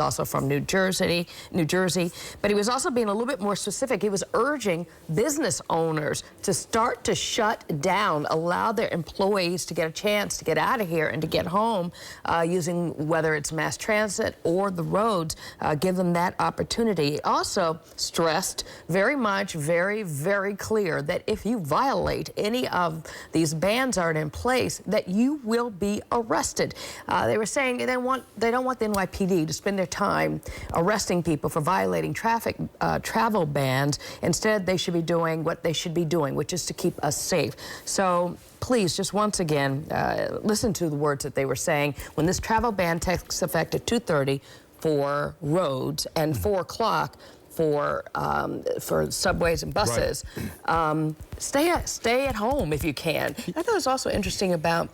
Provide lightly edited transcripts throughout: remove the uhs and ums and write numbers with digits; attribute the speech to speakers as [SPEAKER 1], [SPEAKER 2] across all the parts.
[SPEAKER 1] also from New Jersey, but he was also being a little bit more specific. He was urging business owners to start to shut down, allow their employees to get a chance to get out of here and to get home using whether it's mass transit or the roads, give them that opportunity. He also stressed very much, very clear that if you violate any of these bans that are in place, that you will be arrested. They were saying they don't want the NYPD to spend their time arresting people for violating travel bans. Instead, they should be doing what they should be doing, which is to keep us safe. So please, just once again, listen to the words that they were saying. When this travel ban takes effect at 2:30 for roads and 4 o'clock for subways and buses, right. Stay at home if you can. I thought it was also interesting about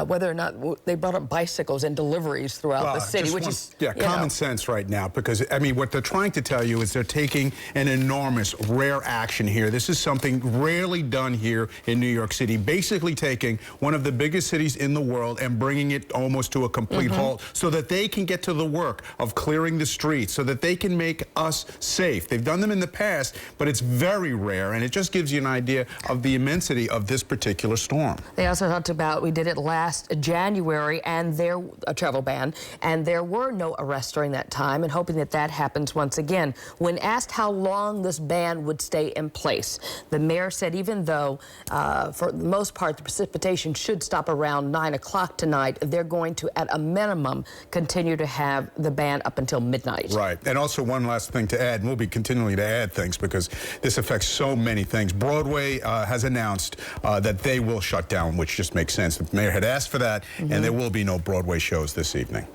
[SPEAKER 1] whether or not they brought up bicycles and deliveries throughout the city, which is
[SPEAKER 2] common sense right now, because I mean what they're trying to tell you is they're taking an enormous rare action here. This is something rarely done here in New York City, basically taking one of the biggest cities in the world and bringing it almost to a complete halt so that they can get to the work of clearing the streets, so that they can make us safe. They've done them in the past, but it's very rare, and it just gives you an idea of the immensity of this particular storm.
[SPEAKER 1] They also talked about, we did it last January, and a travel ban, and there were no arrests during that time, and hoping that that happens once again. When asked how long this ban would stay in place, the mayor said even though, for the most part, the precipitation should stop around 9 o'clock tonight, they're going to, at a minimum, continue to have the ban up until midnight.
[SPEAKER 2] Right. And also one last thing to add, and we'll be continuing to add things because this affects so many things. Broadway has announced that they will shut down, which just makes sense. The mayor had asked for that, and there will be no Broadway shows this evening.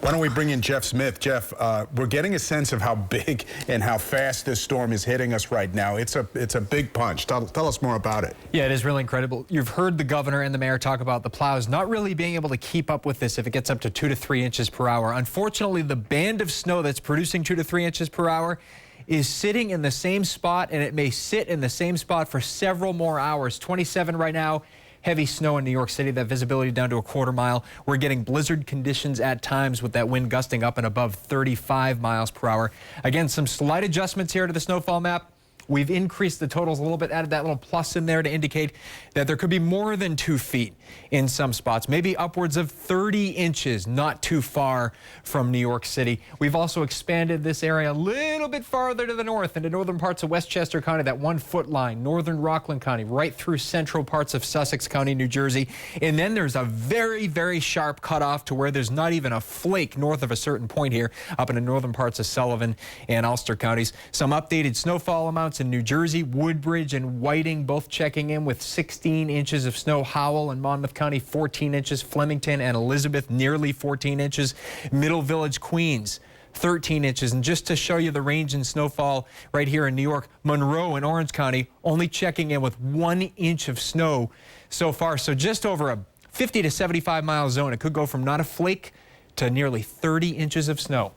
[SPEAKER 2] Why don't we bring in Jeff Smith? Jeff, we're getting a sense of how big and how fast this storm is hitting us right now. It's a big punch. Tell us more about it.
[SPEAKER 3] Yeah, it is really incredible. You've heard the governor and the mayor talk about the plows not really being able to keep up with this if it gets up to 2 to 3 inches per hour. Unfortunately, the band of snow that's producing 2 to 3 inches per hour is sitting in the same spot, and it may sit in the same spot for several more hours. 27 right now. Heavy snow in New York City, that visibility down to a quarter mile. We're getting blizzard conditions at times with that wind gusting up and above 35 miles per hour. Again, some slight adjustments here to the snowfall map. We've increased the totals a little bit, added that little plus in there to indicate that there could be more than 2 feet in some spots, maybe upwards of 30 inches, not too far from New York City. We've also expanded this area a little bit farther to the north into northern parts of Westchester County, that 1 foot line, northern Rockland County, right through central parts of Sussex County, New Jersey. And then there's a very sharp cutoff to where there's not even a flake north of a certain point here, up in the northern parts of Sullivan and Ulster counties. Some updated snowfall amounts in New Jersey, Woodbridge and Whiting both checking in with 16 inches of snow. Howell and Monmouth County 14 inches. Flemington and Elizabeth nearly 14 inches. Middle Village, Queens 13 inches. And just to show you the range in snowfall right here in New York, Monroe and Orange County only checking in with 1 inch of snow so far. So just over a 50 to 75 mile zone. It could go from not a flake to nearly 30 inches of snow.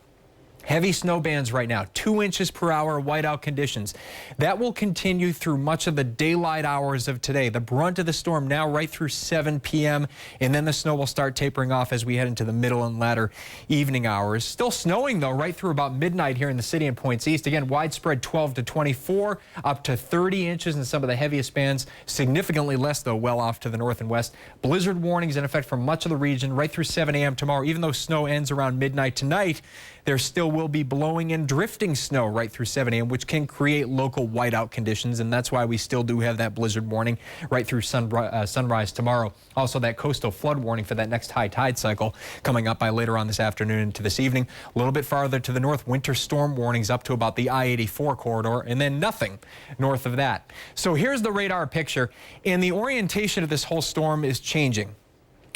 [SPEAKER 3] Heavy snow bands right now, 2 inches per hour whiteout conditions. That will continue through much of the daylight hours of today. The brunt of the storm now right through 7 p.m. and then the snow will start tapering off as we head into the middle and latter evening hours. Still snowing though right through about midnight here in the city and points east. Again, widespread 12 to 24, up to 30 inches in some of the heaviest bands. Significantly less though well off to the north and west. Blizzard warnings in effect for much of the region right through 7 a.m. tomorrow. Even though snow ends around midnight tonight, there still will be blowing and drifting snow right through 7 a.m., which can create local whiteout conditions, and that's why we still do have that blizzard warning right through sunrise tomorrow. Also, that coastal flood warning for that next high tide cycle coming up by later on this afternoon into this evening. A little bit farther to the north, winter storm warnings up to about the I-84 corridor, and then nothing north of that. So here's the radar picture, and the orientation of this whole storm is changing.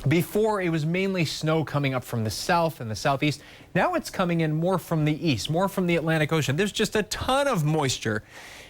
[SPEAKER 3] Before, it was mainly snow coming up from the south and the southeast. Now it's coming in more from the east, more from the Atlantic Ocean. There's just a ton of moisture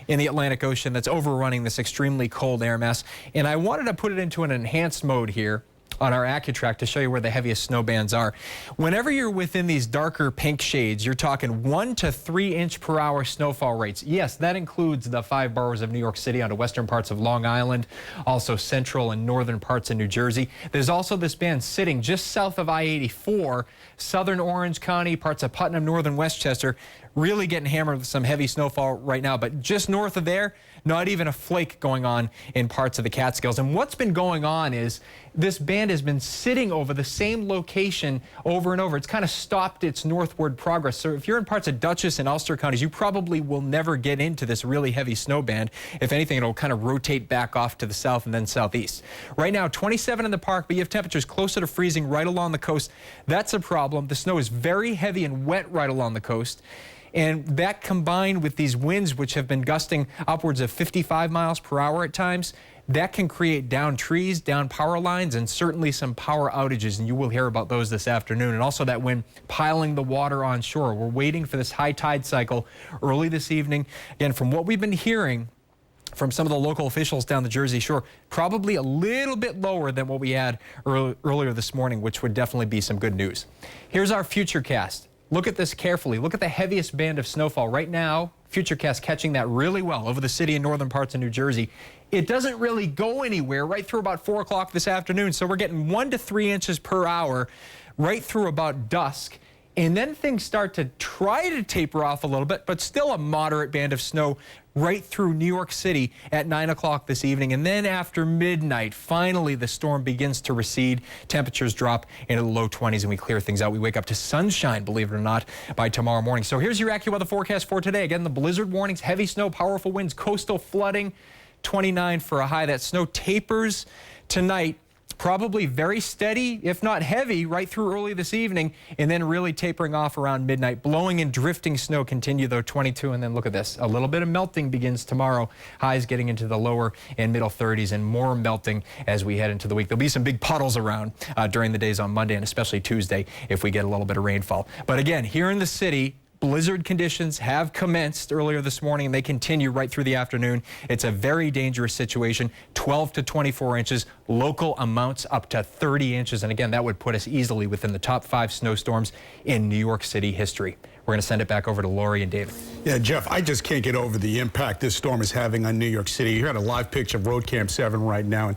[SPEAKER 3] in the Atlantic Ocean that's overrunning this extremely cold air mass. And I wanted to put it into an enhanced mode here on our AccuTrack to show you where the heaviest snow bands are. Whenever you're within these darker pink shades, you're talking 1 to 3 inch per hour snowfall rates. Yes, that includes the 5 boroughs of New York City onto western parts of Long Island, also central and northern parts of New Jersey. There's also this band sitting just south of I-84, southern Orange County, parts of Putnam, northern Westchester, really getting hammered with some heavy snowfall right now. But just north of there, not even a flake going on in parts of the Catskills. And what's been going on is this band has been sitting over the same location over and over. It's kind of stopped its northward progress. So if you're in parts of Dutchess and Ulster counties, you probably will never get into this really heavy snow band. If anything, it'll kind of rotate back off to the south and then southeast. Right now, 27 in the park, but you have temperatures closer to freezing right along the coast. That's a problem. The snow is very heavy and wet right along the coast. And that combined with these winds, which have been gusting upwards of 55 miles per hour at times, that can create down trees, down power lines, and certainly some power outages. And you will hear about those this afternoon. And also that wind piling the water on shore. We're waiting for this high tide cycle early this evening. Again, from what we've been hearing from some of the local officials down the Jersey Shore, probably a little bit lower than what we had earlier this morning, which would definitely be some good news. Here's our futurecast. Look at this carefully. Look at the heaviest band of snowfall. Right now, Futurecast catching that really well over the city and northern parts of New Jersey. It doesn't really go anywhere right through about 4 o'clock this afternoon. So we're getting 1 to 3 inches per hour right through about dusk. And then things start to try to taper off a little bit, but still a moderate band of snow right through New York City at 9 o'clock this evening. And then after midnight, finally the storm begins to recede. Temperatures drop into the low 20s and we clear things out. We wake up to sunshine, believe it or not, by tomorrow morning. So here's your AccuWeather forecast for today. Again, the blizzard warnings, heavy snow, powerful winds, coastal flooding, 29 for a high. That snow tapers tonight. Probably very steady, if not heavy, right through early this evening, and then really tapering off around midnight. Blowing and drifting snow continue, though, 22, and then look at this. A little bit of melting begins tomorrow. Highs getting into the lower and middle 30s, and more melting as we head into the week. There'll be some big puddles around during the days on Monday and especially Tuesday if we get a little bit of rainfall. But again, here in the city, blizzard conditions have commenced earlier this morning, and they continue right through the afternoon. It's a very dangerous situation. 12 to 24 inches, local amounts up to 30 inches. And again, that would put us easily within the top 5 snowstorms in New York City history. We're going to send it back over to Lori and David.
[SPEAKER 2] Yeah, Jeff, I just can't get over the impact this storm is having on New York City. You had a live picture of Road Camp 7 right now,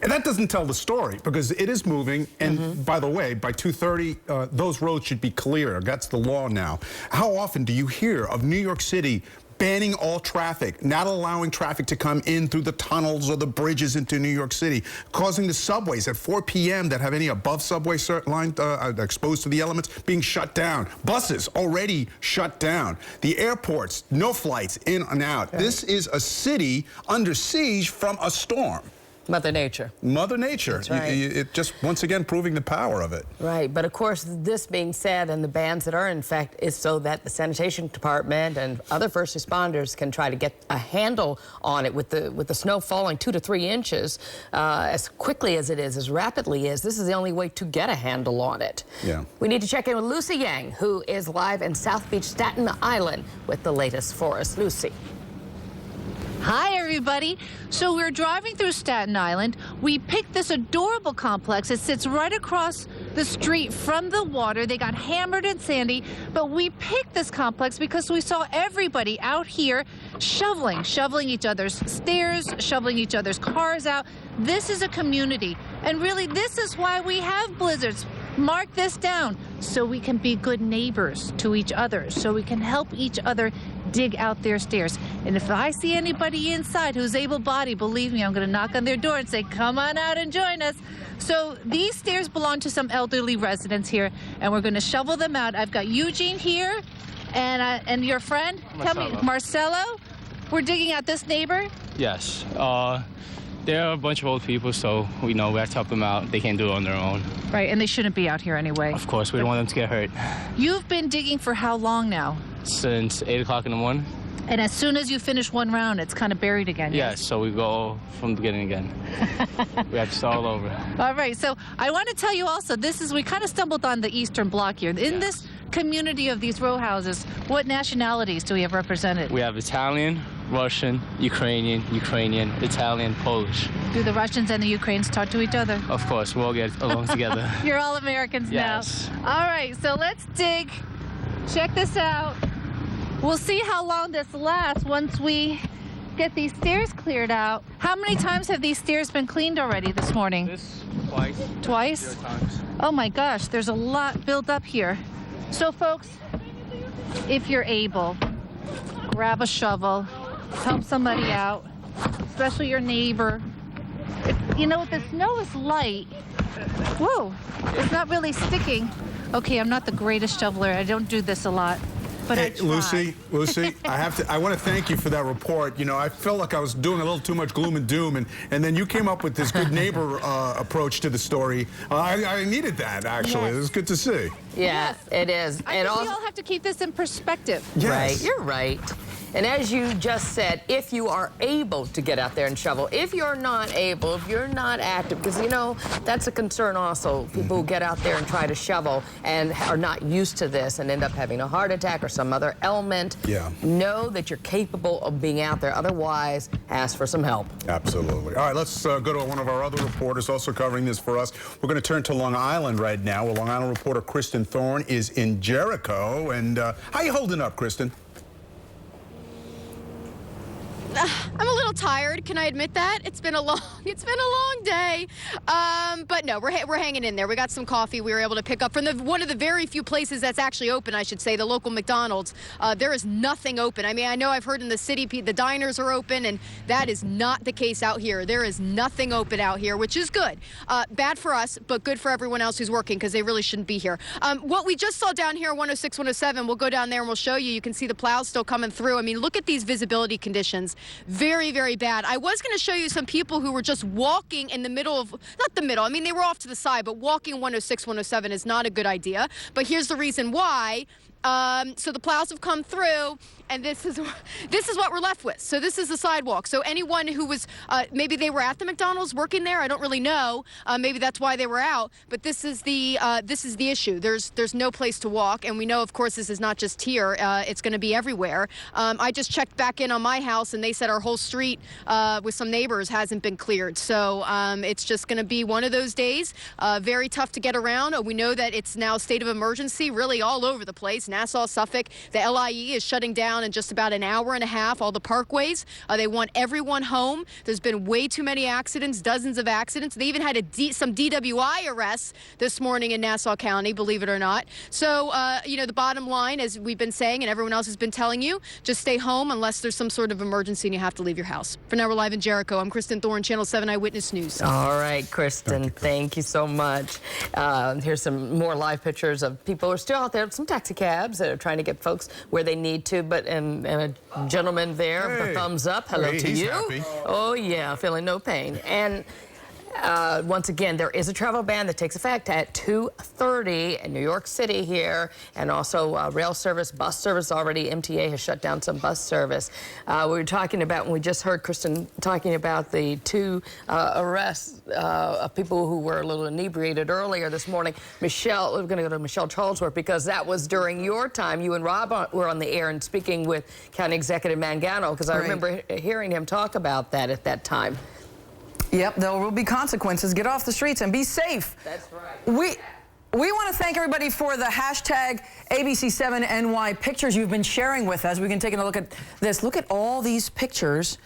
[SPEAKER 2] and that doesn't tell the story because it is moving. And by the way, by 2:30, those roads should be clear. That's the law now. How often do you hear of New York City banning all traffic, not allowing traffic to come in through the tunnels or the bridges into New York City, causing the subways at 4 p.m. that have any above subway line exposed to the elements being shut down. Buses already shut down. The airports, no flights in and out. Right. This is a city under siege from a storm.
[SPEAKER 1] Mother Nature.
[SPEAKER 2] Mother Nature.
[SPEAKER 1] That's right.
[SPEAKER 2] It just, once again, proving the power of it.
[SPEAKER 1] Right, but of course, this being said, and the bans that are in effect, is so that the sanitation department and other first responders can try to get a handle on it with the snow falling 2 to 3 inches as quickly as it is, as rapidly as. This is the only way to get a handle on it.
[SPEAKER 2] Yeah.
[SPEAKER 1] We need to check in with Lucy Yang, who is live in South Beach, Staten Island, with the latest for us. Lucy.
[SPEAKER 4] Hi, everybody. So we're driving through Staten Island. We picked this adorable complex. It sits right across the street from the water. They got hammered and sandy, but we picked this complex because we saw everybody out here shoveling each other's stairs, shoveling each other's cars out. This is a community, and really this is why we have blizzards. Mark this down so we can be good neighbors to each other, so we can help each other dig out their stairs. And if I see anybody inside who's able-bodied, believe me, I'm going to knock on their door and say, come on out and join us. So these stairs belong to some elderly residents here, and we're going to shovel them out. I've got Eugene here, and your friend,
[SPEAKER 5] Marcelo.
[SPEAKER 4] Tell me, Marcelo. We're digging out this neighbor.
[SPEAKER 5] Yes. There are a bunch of old people, so we know we have to help them out. They can't do it on their own.
[SPEAKER 4] Right, and they shouldn't be out here anyway.
[SPEAKER 5] Of course, we don't want them to get hurt.
[SPEAKER 4] You've been digging for how long now?
[SPEAKER 5] Since 8 o'clock in the morning.
[SPEAKER 4] And as soon as you finish one round, it's kind of buried again.
[SPEAKER 5] Yes, so we go from the beginning again. We have to start all over.
[SPEAKER 4] All right, so I want to tell you also, we kind of stumbled on the Eastern Bloc here. In this community of these row houses, what nationalities do we have represented?
[SPEAKER 5] We have Italian, Russian, Ukrainian, Italian, Polish.
[SPEAKER 4] Do the Russians and the Ukrainians talk to each other?
[SPEAKER 5] Of course, we'll all get along together.
[SPEAKER 4] You're all Americans
[SPEAKER 5] Yes.
[SPEAKER 4] now. All right, so let's dig. Check this out. We'll see how long this lasts once we get these stairs cleared out. How many times have these stairs been cleaned already this morning?
[SPEAKER 5] This twice.
[SPEAKER 4] Twice?
[SPEAKER 5] 0 times.
[SPEAKER 4] Oh my gosh, there's a lot built up here. So folks, if you're able, grab a shovel, help somebody out, especially your neighbor. You know what, the snow is light. Whoa, it's not really sticking. Okay, I'm not the greatest shoveler. I don't do this a lot. But I try.
[SPEAKER 2] Lucy, I want to thank you for that report. You know, I felt like I was doing a little too much gloom and doom, and then you came up with this good neighbor approach to the story. I needed that, actually.
[SPEAKER 4] Yes.
[SPEAKER 2] It was good to see.
[SPEAKER 1] Yeah, it is.
[SPEAKER 4] I think we all have to keep this in perspective.
[SPEAKER 2] Yes.
[SPEAKER 1] Right, you're right. And as you just said, if you are able to get out there and shovel, if you're not able, if you're not active, because, you know, that's a concern also. People who get out there and try to shovel and are not used to this and end up having a heart attack or some other ailment.
[SPEAKER 2] Yeah.
[SPEAKER 1] Know that you're capable of being out there. Otherwise, ask for some help.
[SPEAKER 2] Absolutely. All right, let's go to one of our other reporters also covering this for us. We're going to turn to Long Island right now. Well, Long Island reporter Kristen Thorne is in Jericho. And how you holding up, Kristen?
[SPEAKER 6] I'm a little tired. Can I admit that? It's been a long day. But no, we're hanging in there. We got some coffee we were able to pick up from one of the very few places that's actually open, I should say, the local McDonald's. There is nothing open. I mean, I know I've heard in the city the diners are open, and that is not the case out here. There is nothing open out here, which is good. Bad for us, but good for everyone else who's working, because they really shouldn't be here. What we just saw down here, 106, 107, we'll go down there and we'll show you. You can see the plows still coming through. I mean, look at these visibility conditions. Very, very bad. I was going to show you some people who were just walking in the middle of, not the middle, I mean, they were off to the side, but walking 106, 107 is not a good idea. But here's the reason why. So the plows have come through, and this is what we're left with. So this is the sidewalk. So anyone who was, maybe they were at the McDonald's working there, I don't really know. Maybe that's why they were out. But this is the issue. There's no place to walk, and we know, of course, this is not just here. It's going to be everywhere. I just checked back in on my house, and they said our whole street with some neighbors hasn't been cleared. So it's just going to be one of those days. Very tough to get around. We know that it's now a state of emergency, really all over the place. Nassau, Suffolk, the LIE is shutting down in just about an hour and a half, all the parkways. They want everyone home. There's been way too many accidents, dozens of accidents. They even had some DWI arrests this morning in Nassau County, believe it or not. So, you know, the bottom line, as we've been saying and everyone else has been telling you, just stay home unless there's some sort of emergency and you have to leave your house. For now, we're live in Jericho. I'm Kristen Thorne, Channel 7 Eyewitness News.
[SPEAKER 1] All right, Kristen, thank you so much. Here's some more live pictures of people who are still out there, some taxi cabs that are trying to get folks where they need to, and a gentleman there with a thumbs up. Hello to
[SPEAKER 2] he's
[SPEAKER 1] you.
[SPEAKER 2] Happy.
[SPEAKER 1] Oh, yeah, feeling no pain. And once again, there is a travel ban that takes effect at 2:30 in New York City here, and also rail service, bus service already. MTA has shut down some bus service. We were talking about, when we just heard Kristen talking about the two arrests of people who were a little inebriated earlier this morning. Michelle, we're going to go to Michelle Charlesworth, because that was during your time. You and Rob were on the air and speaking with County Executive Mangano, because I remember hearing him talk about that at that time.
[SPEAKER 7] Yep, there will be consequences. Get off the streets and be safe.
[SPEAKER 1] That's right.
[SPEAKER 7] We want to thank everybody for the hashtag ABC7NY pictures you've been sharing with us. We can take a look at this. Look at all these pictures.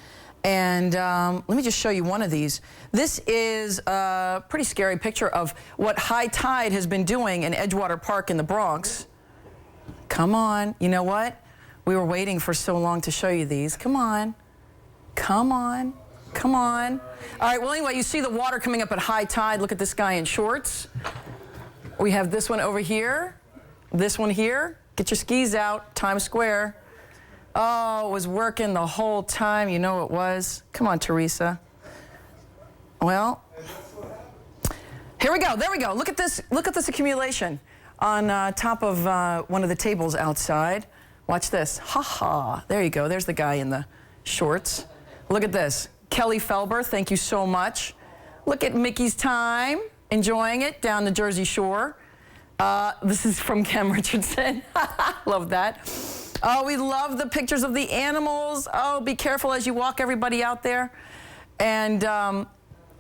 [SPEAKER 7] And let me just show you one of these. This is a pretty scary picture of what high tide has been doing in Edgewater Park in the Bronx. Come on. You know what? We were waiting for so long to show you these. Come on. Come on. Come on. All right, well, anyway, you see the water coming up at high tide. Look at this guy in shorts. We have this one over here. This one here. Get your skis out. Times Square. Oh, it was working the whole time. You know it was. Come on, Teresa. Well, here we go. There we go. Look at this. Look at this accumulation on top of one of the tables outside. Watch this. Ha ha. There you go. There's the guy in the shorts. Look at this. Kelly Felber, thank you so much. Look at Mickey's Time, enjoying it down the Jersey Shore. This is from Kem Richardson. Love that. Oh, we love the pictures of the animals. Oh, be careful as you walk, everybody out there. And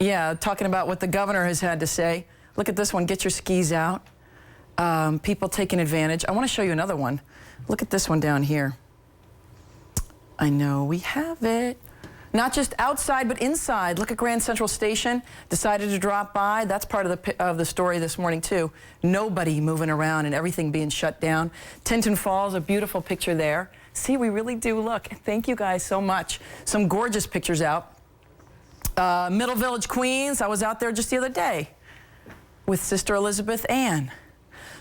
[SPEAKER 7] Yeah, talking about what the governor has had to say. Look at this one, get your skis out. People taking advantage. I want to show you another one. Look at this one down here. I know we have it. Not just outside, but inside. Look at Grand Central Station. Decided to drop by. That's part of the story this morning, too. Nobody moving around and everything being shut down. Tinton Falls, a beautiful picture there. See, we really do look. Thank you guys so much. Some gorgeous pictures out. Middle Village, Queens. I was out there just the other day with Sister Elizabeth Ann.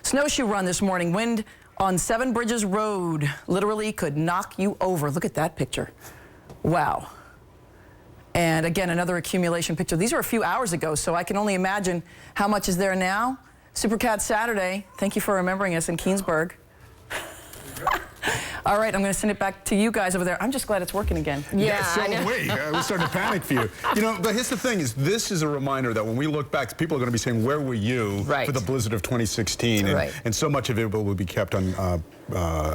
[SPEAKER 7] Snowshoe run this morning. Wind on Seven Bridges Road literally could knock you over. Look at that picture. Wow. And again, another accumulation picture. These are a few hours ago, so I can only imagine how much is there now. Supercat Saturday. Thank you for remembering us in Keensburg. All right, I'm going to send it back to you guys over there. I'm just glad it's working again.
[SPEAKER 2] Yeah, so wait, we're starting to panic for you. You know, but here's the thing: is this is a reminder that when we look back, people are going to be saying, "Where were you for the blizzard of 2016?" And so much of it will be kept on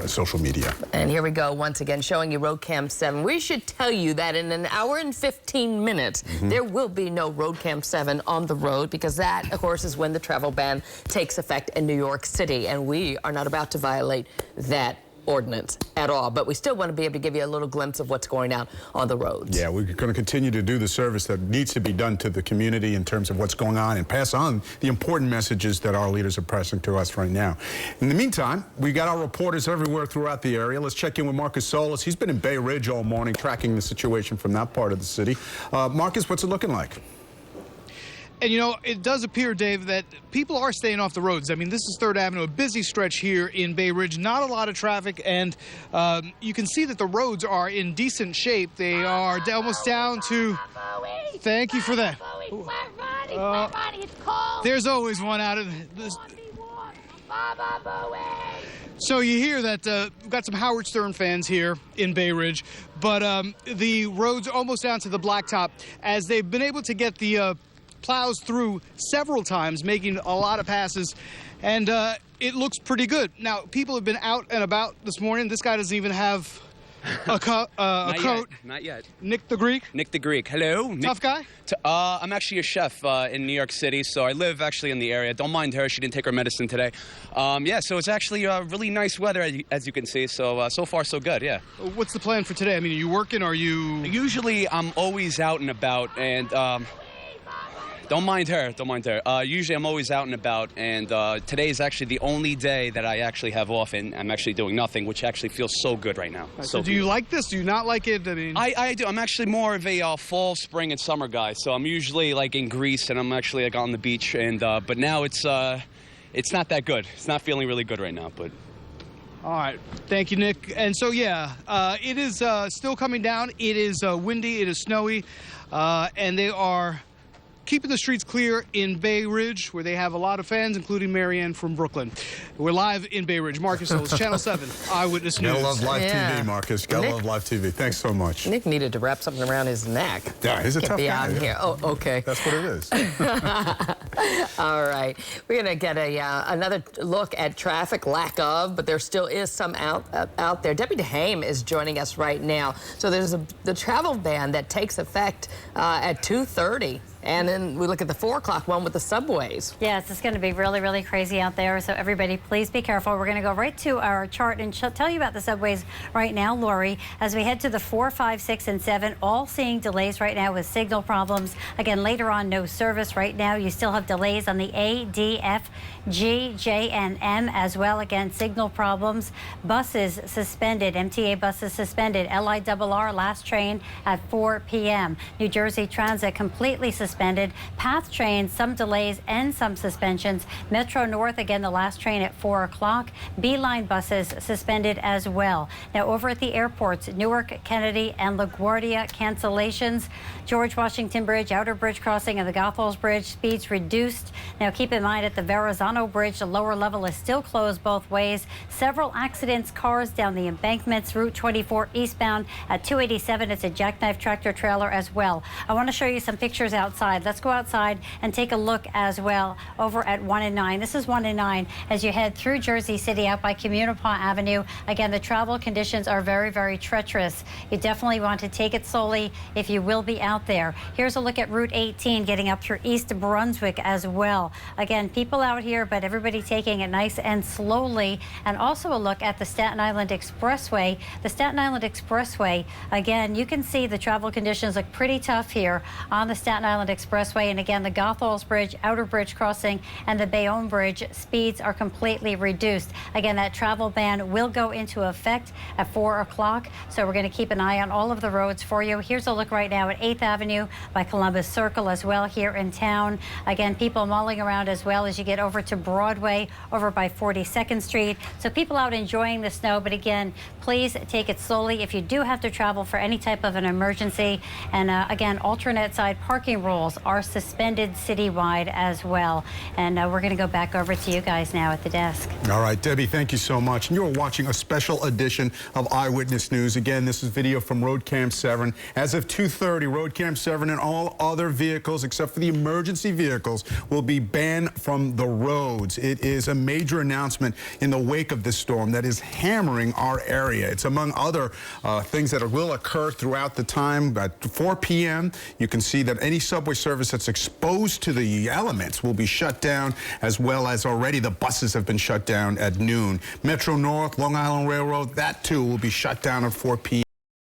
[SPEAKER 2] social media.
[SPEAKER 1] And here we go once again, showing you Road Cam 7. We should tell you that in an hour and 15 minutes, there will be no Road Cam 7 on the road, because that, of course, is when the travel ban takes effect in New York City, and we are not about to violate that ordinance at all, but we still want to be able to give you a little glimpse of what's going on the roads.
[SPEAKER 2] Yeah, we're going to continue to do the service that needs to be done to the community in terms of what's going on and pass on the important messages that our leaders are pressing to us right now. In the meantime, we got our reporters everywhere throughout the area. Let's check in with Marcus Solis. He's been in Bay Ridge all morning tracking the situation from that part of the city. Marcus, what's it looking like?
[SPEAKER 8] And, you know, it does appear, Dave, that people are staying off the roads. I mean, this is 3rd Avenue, a busy stretch here in Bay Ridge. Not a lot of traffic, and you can see that the roads are in decent shape. They are almost down to... Thank you for that. There's always one out of this. So you hear that we've got some Howard Stern fans here in Bay Ridge, but the roads are almost down to the blacktop, as they've been able to get the plows through several times, making a lot of passes, and it looks pretty good. Now, people have been out and about this morning. This guy doesn't even have a coat.
[SPEAKER 9] Not yet.
[SPEAKER 8] Nick the Greek?
[SPEAKER 9] Nick the Greek. Hello.
[SPEAKER 8] Tough guy?
[SPEAKER 9] I'm actually a chef in New York City, so I live actually in the area. Don't mind her. She didn't take her medicine today. Yeah, so it's actually really nice weather, as you can see. So, so far, so good, yeah.
[SPEAKER 8] What's the plan for today? I mean, are you working? Are you...
[SPEAKER 9] Usually, I'm always out and about, and... Don't mind her. Usually I'm always out and about, and today is actually the only day that I actually have off, and I'm actually doing nothing, which actually feels so good right now.
[SPEAKER 8] So do you like this? Do you not like it? I mean,
[SPEAKER 9] I do. I'm actually more of a fall, spring, and summer guy. So I'm usually like in Greece, and I'm actually like on the beach, and but now it's not that good. It's not feeling really good right now, but.
[SPEAKER 8] All right. Thank you, Nick. And so, yeah, it is still coming down. It is windy. It is snowy, and they are keeping the streets clear in Bay Ridge, where they have a lot of fans, including Marianne from Brooklyn. We're live in Bay Ridge. Marcus Solis, Channel 7, Eyewitness News.
[SPEAKER 2] Gotta love live TV, Marcus. Gotta love live TV. Thanks so much.
[SPEAKER 1] Nick needed to wrap something around his neck.
[SPEAKER 2] Yeah, he's a tough guy.
[SPEAKER 1] Out here. Oh, okay.
[SPEAKER 2] That's what it is.
[SPEAKER 1] All right. We're going to get another look at traffic, lack of, but there still is some out there. Deputy Haim is joining us right now. So there's the travel ban that takes effect at 2:30. And then we look at the 4 o'clock one with the subways.
[SPEAKER 10] Yes, it's going to be really, really crazy out there. So everybody, please be careful. We're going to go right to our chart and tell you about the subways right now, Lori. As we head to the 4, 5, 6, and 7, all seeing delays right now with signal problems. Again, later on, no service right now. You still have delays on the A, D, F, G, J, and M as well. Again, signal problems. Buses suspended. MTA buses suspended. LIRR last train at 4 p.m. New Jersey Transit completely suspended. PATH trains, some delays and some suspensions. Metro North, again, the last train at 4 o'clock. B-line buses suspended as well. Now, over at the airports, Newark, Kennedy, and LaGuardia cancellations. George Washington Bridge, Outer Bridge Crossing, and the Goethals Bridge, speeds reduced. Now, keep in mind, at the Verrazano Bridge, the lower level is still closed both ways. Several accidents, cars down the embankments. Route 24 eastbound at 287. It's a jackknife tractor trailer as well. I want to show you some pictures outside outside. Let's go outside and take a look as well over at 1 and 9. This is 1 and 9 as you head through Jersey City out by Communipaw Avenue. Again, the travel conditions are very, very treacherous. You definitely want to take it slowly if you will be out there. Here's a look at Route 18 getting up through East Brunswick as well. Again, people out here, but everybody taking it nice and slowly. And also a look at the Staten Island Expressway. The Staten Island Expressway, again, you can see the travel conditions look pretty tough here on the Staten Island Expressway. And again, the Goethals Bridge, Outer Bridge Crossing, and the Bayonne Bridge speeds are completely reduced. Again, that travel ban will go into effect at 4 o'clock. So we're going to keep an eye on all of the roads for you. Here's a look right now at 8th Avenue by Columbus Circle as well here in town. Again, people mulling around as well as you get over to Broadway, over by 42nd Street. So people out enjoying the snow, but again, please take it slowly if you do have to travel for any type of an emergency. And again, alternate side parking rules are suspended citywide as well. And we're going to go back over to you guys now at the desk.
[SPEAKER 2] All right, Debbie, thank you so much. And you're watching a special edition of Eyewitness News. Again, this is video from Road Cam 7. As of 2:30, Road Cam 7 and all other vehicles, except for the emergency vehicles, will be banned from the roads. It is a major announcement in the wake of this storm that is hammering our area. It's among other things that will occur throughout the time. At 4 p.m., you can see that any subway service that's exposed to the elements will be shut down, as well as already the buses have been shut down at noon. Metro North, Long Island Railroad, that too will be shut down at 4 p.m.